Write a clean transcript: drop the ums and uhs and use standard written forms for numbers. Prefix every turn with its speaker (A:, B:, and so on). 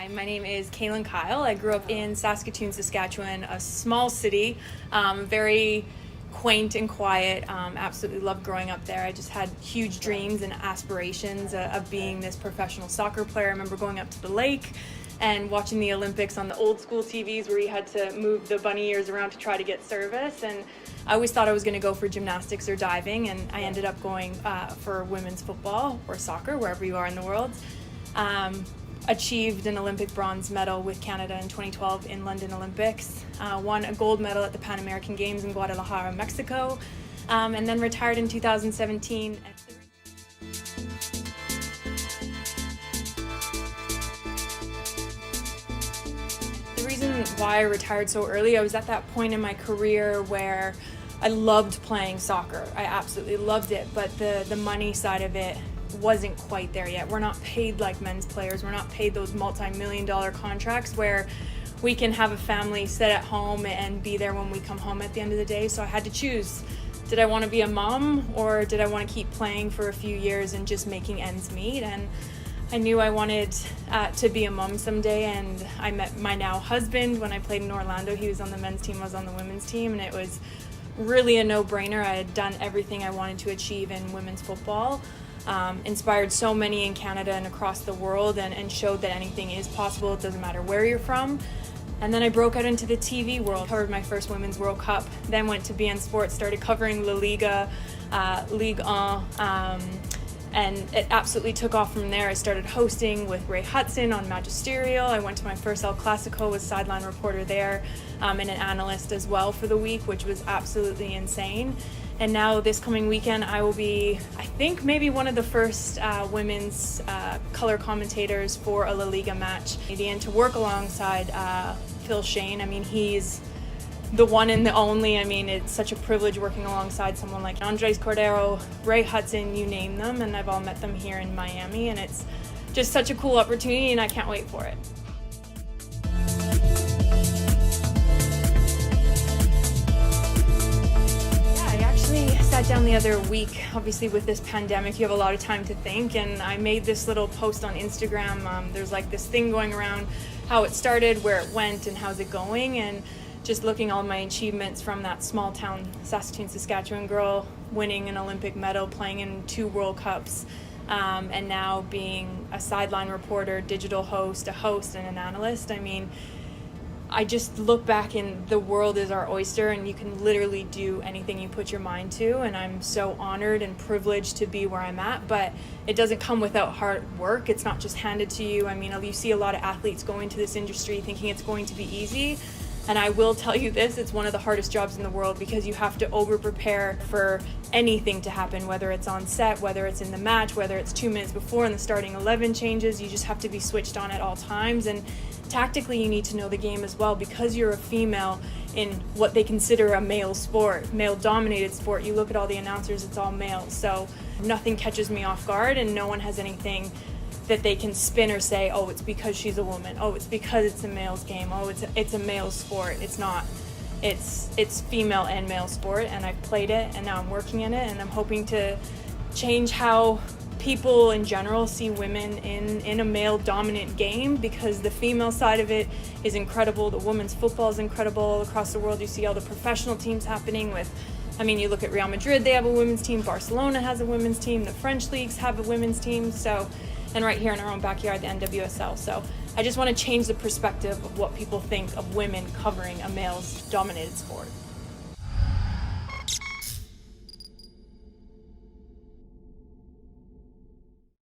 A: Hi, my name is Kaylyn Kyle. I grew up in Saskatoon, Saskatchewan, a small city, very quaint and quiet. Absolutely loved growing up there. I just had huge dreams and aspirations of being this professional soccer player. I remember going up to the lake and watching the Olympics on the old school TVs where you had to move the bunny ears around to try to get service. And I always thought I was going to go for gymnastics or diving, and I ended up going for women's football or soccer, wherever you are in the world. Achieved an Olympic bronze medal with Canada in 2012 in London Olympics, won a gold medal at the Pan American Games in Guadalajara, Mexico, and then retired in 2017. The reason why I retired so early, I was at that point in my career where I loved playing soccer. I absolutely loved it, but the money side of it wasn't quite there yet. We're not paid like men's players. We're not paid those multi-million-dollar contracts where we can have a family, sit at home and be there when we come home at the end of the day. So I had to choose. Did I want to be a mom, or did I want to keep playing for a few years and just making ends meet? And I knew I wanted to be a mom someday, and I met my now husband when I played in Orlando. He was on the men's team, I was on the women's team, and it was really a no-brainer. I had done everything I wanted to achieve in women's football. Inspired so many in Canada and across the world, and showed that anything is possible. It doesn't matter where you're from. And then I broke out into the TV world, covered my first Women's World Cup, then went to beIN Sports, started covering La Liga, Ligue 1, and it absolutely took off from there. I started hosting with Ray Hudson on Magisterial. I went to my first El Clasico, was sideline reporter there, and an analyst as well for the week, which was absolutely insane. And now this coming weekend, I will be, I think, maybe one of the first women's color commentators for a La Liga match. And to work alongside Phil Shane, I mean, he's the one and the only. I mean, it's such a privilege working alongside someone like Andres Cordero, Ray Hudson, you name them, and I've all met them here in Miami, and it's just such a cool opportunity, and I can't wait for it. Sat down the other week. Obviously with this pandemic, you have a lot of time to think, and I made this little post on Instagram. There's like this thing going around how it started, where it went, and how's it going, and just looking all my achievements from that small town Saskatoon, Saskatchewan girl, winning an Olympic medal, playing in 2 World Cups, and now being a sideline reporter, digital host, a host, and an analyst. I mean, I just look back, and the world is our oyster, and you can literally do anything you put your mind to, and I'm so honored and privileged to be where I'm at. But it doesn't come without hard work. It's not just handed to you. I mean, you see a lot of athletes go into this industry thinking it's going to be easy, and I will tell you this, it's one of the hardest jobs in the world, because you have to over prepare for anything to happen, whether it's on set, whether it's in the match, whether it's 2 minutes before and the starting 11 changes. You just have to be switched on at all times, and tactically you need to know the game as well, because you're a female in what they consider a male sport, male dominated sport. You look at all the announcers, it's all males, so nothing catches me off guard, and no one has anything that they can spin or say, oh, it's because she's a woman, oh, it's because it's a male's game, oh, it's a male sport. It's not. It's female and male sport, and I've played it, and now I'm working in it, and I'm hoping to change how people in general see women in a male dominant game, because the female side of it is incredible. The women's football is incredible across the world. You see all the professional teams happening with, I mean, you look at Real Madrid, they have a women's team, Barcelona has a women's team, the French leagues have a women's team, so, and right here in our own backyard, the NWSL. So I just want to change the perspective of what people think of women covering a male's dominated sport.